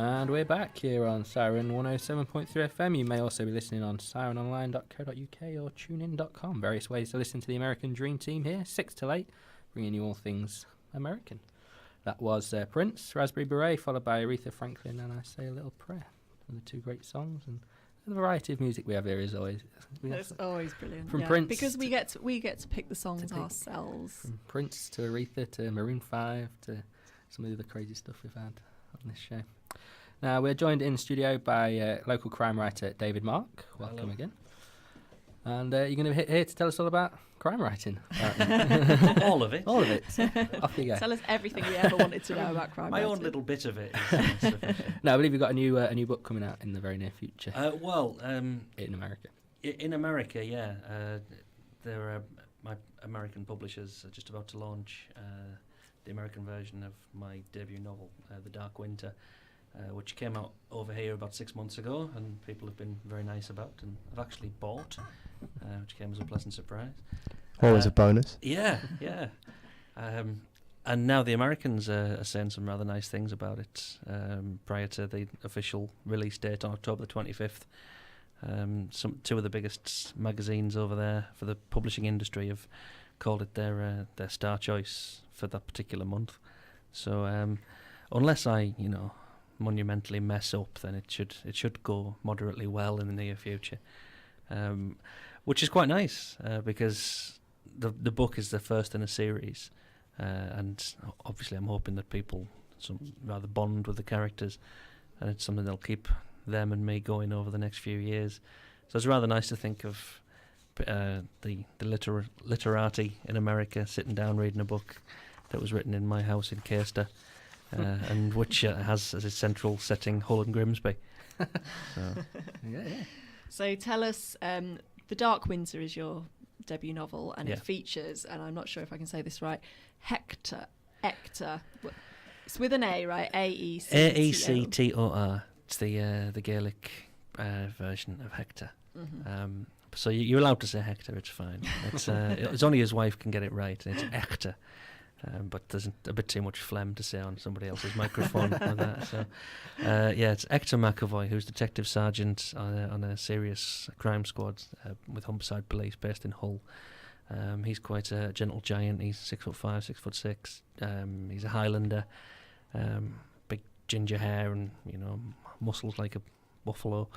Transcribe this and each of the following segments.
And we're back here on Siren 107.3 FM. You may also be listening on sirenonline.co.uk or tunein.com. Various ways to listen to the American Dream Team here, 6 till 8, bringing you all things American. That was Prince, Raspberry Beret, followed by Aretha Franklin, and I Say a Little Prayer. The two great songs, and the variety of music we have here is always... It's always brilliant. From Prince... Because we get to pick the songs ourselves. From Prince to Aretha to Maroon 5 to some of the other crazy stuff we've had on this show. Now, we're joined in studio by local crime writer David Mark. Welcome. Hello. Again. And you're going to be here to tell us all about crime writing. All of it. All of it. Off you go. Tell us everything you ever wanted to know about crime My writing. own little bit of it. No, I believe you've got a new book coming out in the very near future. In America. In America, yeah. My American publishers are just about to launch the American version of my debut novel, The Dark Winter, which came out over here about 6 months ago, and people have been very nice about, and I've actually bought, which came as a pleasant surprise. Always a bonus. Yeah. And now the Americans are saying some rather nice things about it. Prior to the official release date on October the 25th, two of the biggest magazines over there for the publishing industry have called it their star choice for that particular month. So unless I, monumentally mess up, then it should go moderately well in the near future, which is quite nice because the book is the first in a series, and obviously I'm hoping that people rather bond with the characters, and it's something that'll keep them and me going over the next few years. So it's rather nice to think of the literati in America sitting down reading a book that was written in my house in Caister, and which has as its central setting Hull and Grimsby. Yeah. So tell us, The Dark Winter is your debut novel, and it features, and I'm not sure if I can say this right, Hector. It's with an A, right? Aector. It's the Gaelic version of Hector. Mm-hmm. So you're allowed to say Hector, it's fine. It's only his wife can get it right, and it's Hector. But there's a bit too much phlegm to say on somebody else's microphone with that. So, it's Hector McAvoy, who's Detective Sergeant on a serious crime squad with Humberside Police based in Hull. He's quite a gentle giant. He's 6'5", 6'6". He's a Highlander, big ginger hair and muscles like a buffalo.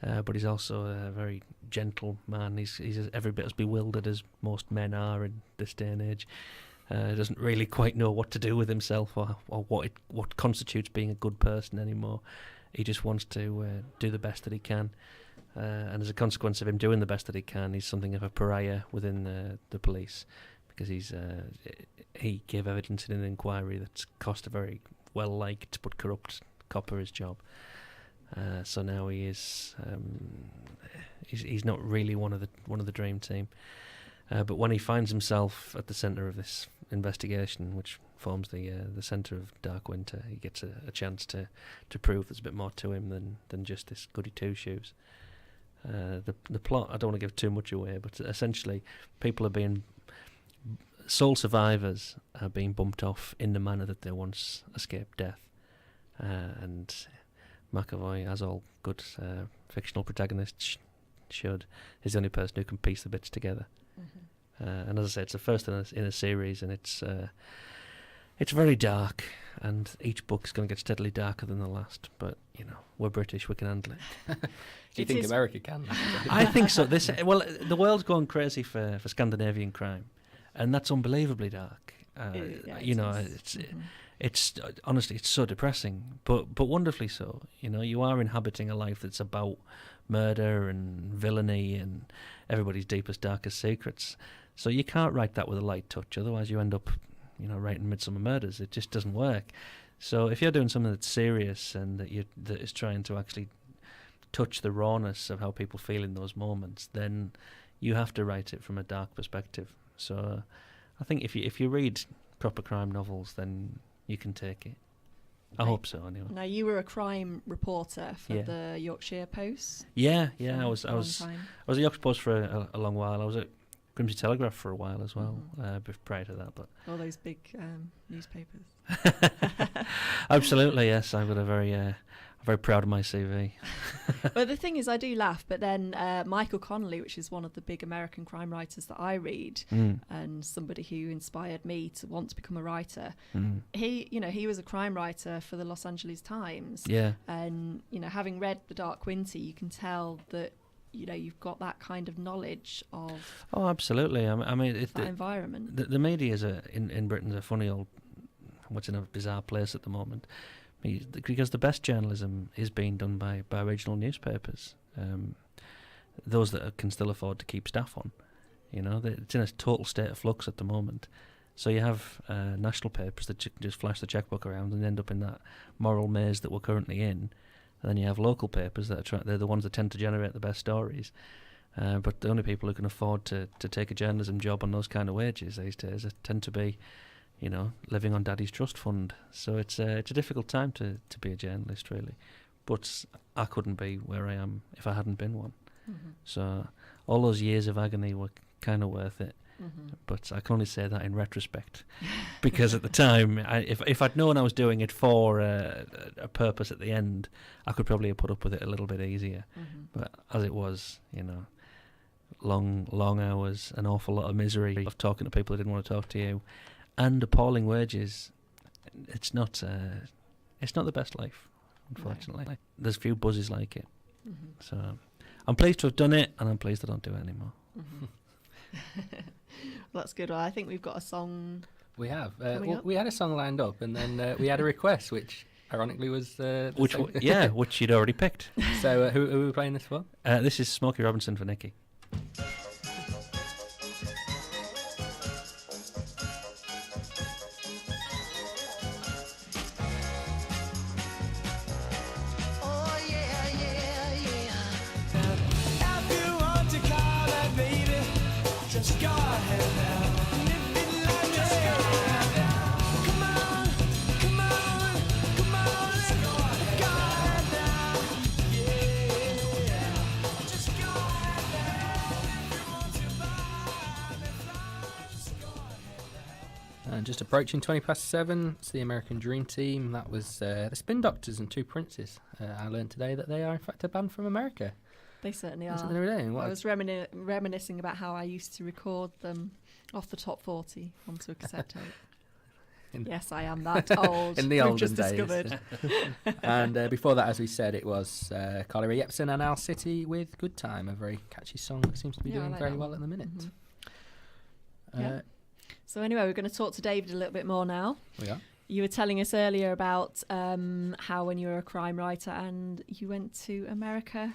But he's also a very gentle man. He's every bit as bewildered as most men are in this day and age. Doesn't really quite know what to do with himself or what constitutes being a good person anymore. He just wants to do the best that he can, and as a consequence of him doing the best that he can, he's something of a pariah within the police, because he gave evidence in an inquiry that's cost a very well-liked but corrupt copper his job. So now he is he's not really one of the dream team. But when he finds himself at the centre of this investigation, which forms the centre of Dark Winter, he gets a chance to prove there's a bit more to him than just this goody two-shoes. The plot, I don't want to give too much away, but essentially sole survivors are being bumped off in the manner that they once escaped death. And McAvoy, as all good fictional protagonists should, is the only person who can piece the bits together. Mm-hmm. And as I said, it's the first in a series, and it's very dark, and each book's going to get steadily darker than the last. But we're British, we can handle it. Do you think America can? I think so. The world's going crazy for Scandinavian crime, and that's unbelievably dark. It's honestly, it's so depressing, but wonderfully so. You are inhabiting a life that's about murder and villainy and everybody's deepest, darkest secrets. So you can't write that with a light touch, otherwise you end up, writing Midsummer Murders. It just doesn't work. So if you're doing something that's serious and that is trying to actually touch the rawness of how people feel in those moments, then you have to write it from a dark perspective. So I think if you read proper crime novels, then you can take it. I hope so, anyway. Now, you were a crime reporter for the Yorkshire Post. Yeah. I was at Yorkshire Post for a long while. I was at Grimsby Telegraph for a while as well, prior to that. But all those big newspapers. Absolutely, yes. I've got a very I'm very proud of my CV. Well, the thing is, I do laugh, but then Michael Connolly, which is one of the big American crime writers that I read, and somebody who inspired me to want to become a writer, he was a crime writer for the Los Angeles Times. Yeah. And, having read The Dark Winter, you can tell that, you've got that kind of knowledge of Oh, absolutely. I mean, that environment. The media is in Britain a funny old, what's in a bizarre place at the moment. Because the best journalism is being done by regional newspapers, those that can still afford to keep staff on. It's in a total state of flux at the moment. So you have national papers that you can just flash the checkbook around and end up in that moral maze that we're currently in. And then you have local papers that they're the ones that tend to generate the best stories. But the only people who can afford to take a journalism job on those kind of wages these days tend to be living on Daddy's trust fund. So it's a difficult time to be a journalist, really. But I couldn't be where I am if I hadn't been one. Mm-hmm. So all those years of agony were kind of worth it. Mm-hmm. But I can only say that in retrospect, because at the time, if I'd known I was doing it for a purpose at the end, I could probably have put up with it a little bit easier. Mm-hmm. But as it was, long hours, an awful lot of misery of talking to people who didn't want to talk to you, and appalling wages. It's not the best life, unfortunately. No. There's few buzzes like it. Mm-hmm. So I'm pleased to have done it, and I'm pleased I don't do it anymore. Mm-hmm. Well, that's good. Well, I think we've got a song. We have. We had a song lined up, and then we had a request, which ironically was which you'd already picked. So who are we playing this for? This is Smokey Robinson for Nicky. Just approaching 20:07. It's the American Dream Team. That was the Spin Doctors and Two Princes. I learned today that they are in fact a band from America. They certainly are. That's what they were doing. I was reminiscing about how I used to record them off the top 40 onto a cassette tape. Yes, I am that old. In the olden just days. Discovered. And before that, as we said, it was Carly Rae Jepsen and Al City with Good Time, a very catchy song that seems to be doing very well at the minute. Mm-hmm. So anyway, we're going to talk to David a little bit more now. We are. You were telling us earlier about how when you were a crime writer and you went to America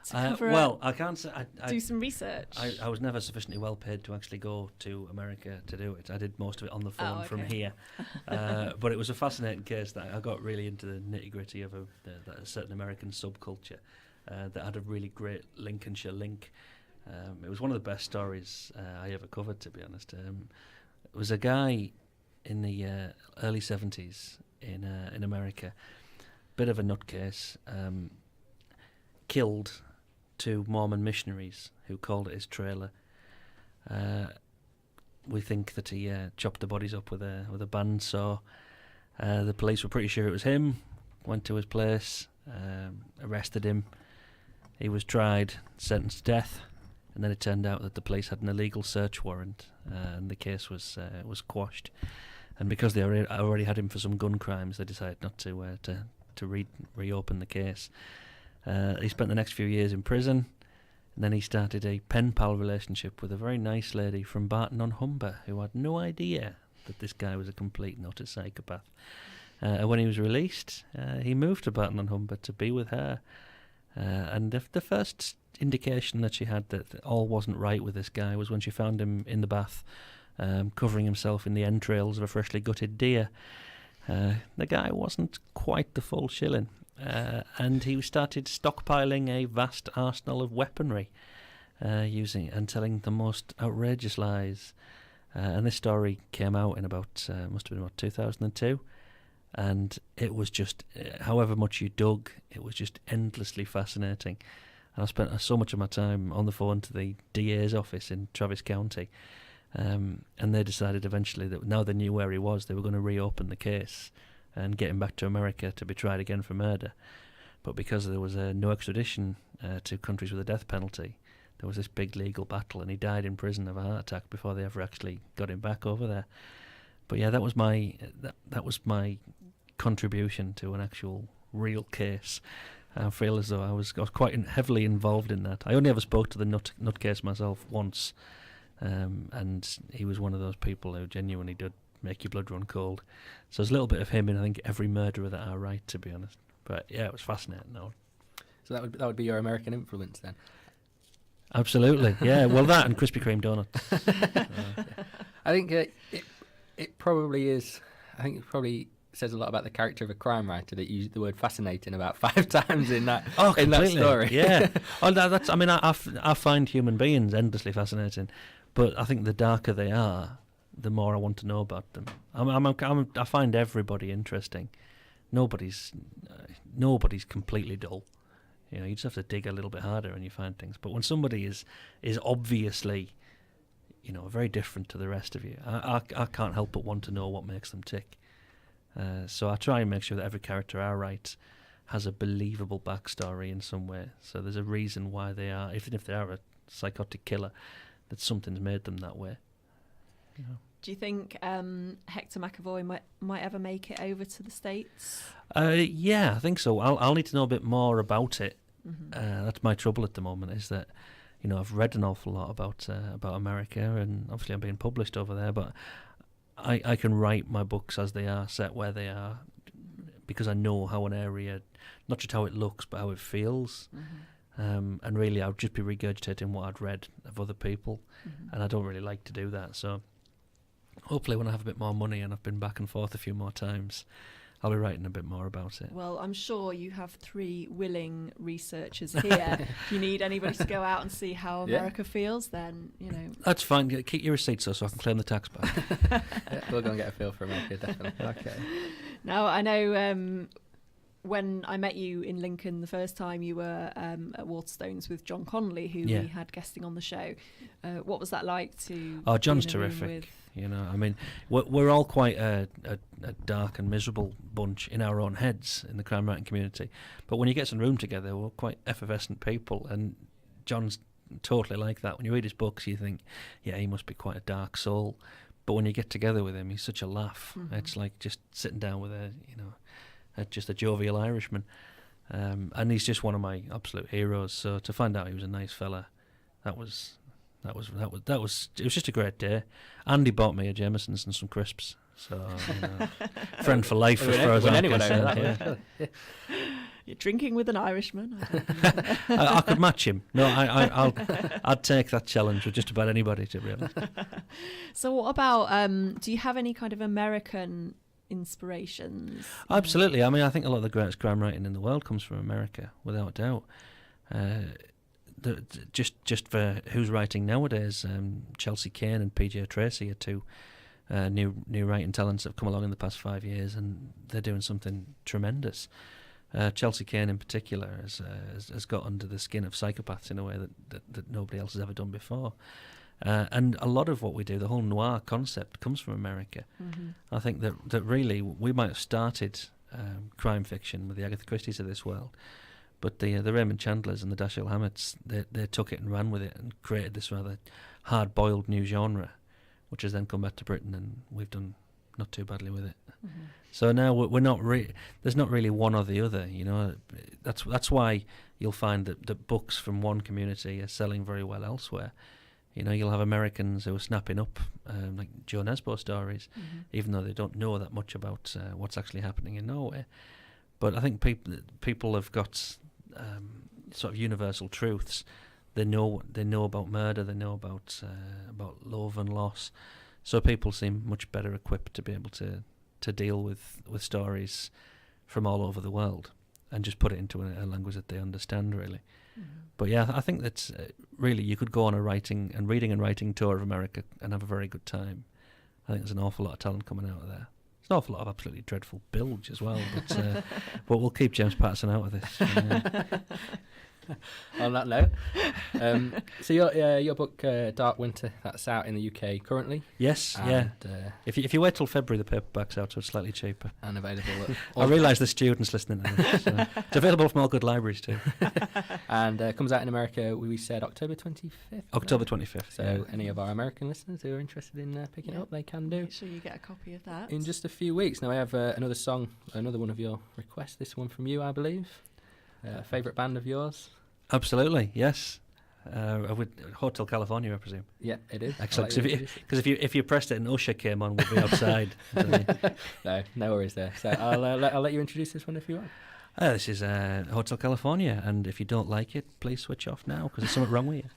to cover I can't say... do some research. I was never sufficiently well paid to actually go to America to do it. I did most of it on the phone from here. But it was a fascinating case that I got really into the nitty-gritty of a certain American subculture that had a really great Lincolnshire link. It was one of the best stories I ever covered, to be honest. It was a guy in the early 70s in America, bit of a nutcase, killed 2 Mormon missionaries who called at his trailer. We think that he chopped the bodies up with a bandsaw. The police were pretty sure it was him, went to his place, arrested him. He was tried, sentenced to death. And then it turned out that the police had an illegal search warrant, and the case was quashed. And because they already had him for some gun crimes, they decided not to reopen the case. He spent the next few years in prison, and then he started a pen pal relationship with a very nice lady from Barton-on-Humber who had no idea that this guy was a complete and utter psychopath. And when he was released, he moved to Barton-on-Humber to be with her. And the first indication that she had that all wasn't right with this guy was when she found him in the bath, covering himself in the entrails of a freshly gutted deer. The guy wasn't quite the full shilling, and he started stockpiling a vast arsenal of weaponry, using and telling the most outrageous lies. And this story came out in must have been about 2002. And it was just, however much you dug, it was just endlessly fascinating. And I spent so much of my time on the phone to the DA's office in Travis County, and they decided eventually that now they knew where he was, they were going to reopen the case. and getting back to America to be tried again for murder. But because there was no extradition to countries with the death penalty, there was this big legal battle, and he died in prison of a heart attack before they ever actually got him back over there. But yeah, that was my contribution to an actual real case. I feel as though I was quite heavily involved in that. I only ever spoke to the nutcase myself once, and he was one of those people who genuinely did make your blood run cold. So there's a little bit of him in, I think, every murderer that I write, to be honest. But yeah, it was fascinating. No. So that would be your American influence then? Absolutely, yeah. Well, that and Krispy Kreme donuts. I think it probably is. I think it probably says a lot about the character of a crime writer that you used the word fascinating about 5 times in that that story. Yeah. That's. I mean, I find human beings endlessly fascinating, but I think the darker they are, the more I want to know about them. I find everybody interesting. Nobody's completely dull. You know, you just have to dig a little bit harder and you find things. But when somebody is obviously, you know, very different to the rest of you, I can't help but want to know what makes them tick. So I try and make sure that every character I write has a believable backstory in some way. So there's a reason why they are, even if they are a psychotic killer, that something's made them that way. You know. Do you think Hector McAvoy might ever make it over to the States? Yeah, I think so. I'll need to know a bit more about it. Mm-hmm. That's my trouble at the moment, is that, you know, I've read an awful lot about America, and obviously I'm being published over there, but I can write my books as they are, set where they are, because I know how an area, not just how it looks, but how it feels. Mm-hmm. And really, I'd just be regurgitating what I'd read of other people, and I don't really like to do that. So hopefully when I have a bit more money and I've been back and forth a few more times, I'll be writing a bit more about it. Well, I'm sure you have 3 willing researchers here. If you need anybody to go out and see how America feels, then, you know. That's fine. Keep your receipts so I can claim the tax back. We'll go and get a feel for America, definitely. Okay. Now, I know when I met you in Lincoln the first time, you were at Waterstones with John Connolly, who we had guesting on the show. What was that like to... Oh, John's terrific. You know, I mean, we're all quite a dark and miserable bunch in our own heads in the crime writing community. But when you get some room together, we're quite effervescent people. And John's totally like that. When you read his books, you think, yeah, he must be quite a dark soul. But when you get together with him, he's such a laugh. Mm-hmm. It's like just sitting down with just a jovial Irishman. And he's just one of my absolute heroes. So to find out he was a nice fella, it was just a great day. Andy bought me a Jameson's and some crisps, so friend for life as far as I'm concerned. You're drinking with an Irishman. I could match him. No, I'd take that challenge with just about anybody, to be honest. So what about? Do you have any kind of American inspirations? Absolutely. I mean, I think a lot of the greatest crime writing in the world comes from America, without doubt. Just for who's writing nowadays, Chelsea Kane and PJ Tracy are 2 new writing talents that have come along in the past 5 years, and they're doing something tremendous. Chelsea Kane in particular has got under the skin of psychopaths in a way that nobody else has ever done before. And a lot of what we do, the whole noir concept, comes from America. Mm-hmm. I think that really we might have started crime fiction with the Agatha Christie's of this world, but the Raymond Chandlers and the Dashiell Hammetts, they took it and ran with it and created this rather hard-boiled new genre, which has then come back to Britain, and we've done not too badly with it. Mm-hmm. So now we're not there's not really one or the other, you know. That's why you'll find that books from one community are selling very well elsewhere. You know, you'll have Americans who are snapping up like Joe Nesbo stories, even though they don't know that much about what's actually happening in Norway. But I think people have got sort of universal truths. They know about murder. They know about love and loss. So people seem much better equipped to be able to deal with stories from all over the world and just put it into a language that they understand, really. Mm-hmm. But yeah, I think that really you could go on a reading and writing tour of America and have a very good time. I think there's an awful lot of talent coming out of there. There's an awful lot of absolutely dreadful bilge as well, but we'll keep James Patterson out of this. On that note, so your book Dark Winter, that's out in the UK currently. Yes, and, If you wait till February, the paperback's out, so it's slightly cheaper. And available. I realise the students listening. So it's available from all good libraries too. And comes out in America. We said October 25th. October 25th. So any of our American listeners who are interested in picking it up, they can do. Make sure you get a copy of that In just a few weeks. Now I have another song, another one of your requests. This one from you, I believe. Favourite band of yours? Absolutely, yes. Hotel California, I presume. Yeah, it is. Excellent. Because if you pressed it and Usher came on, we'd be outside. No worries there. So I'll let you introduce this one if you want. This is Hotel California, and if you don't like it, please switch off now because there's something wrong with you.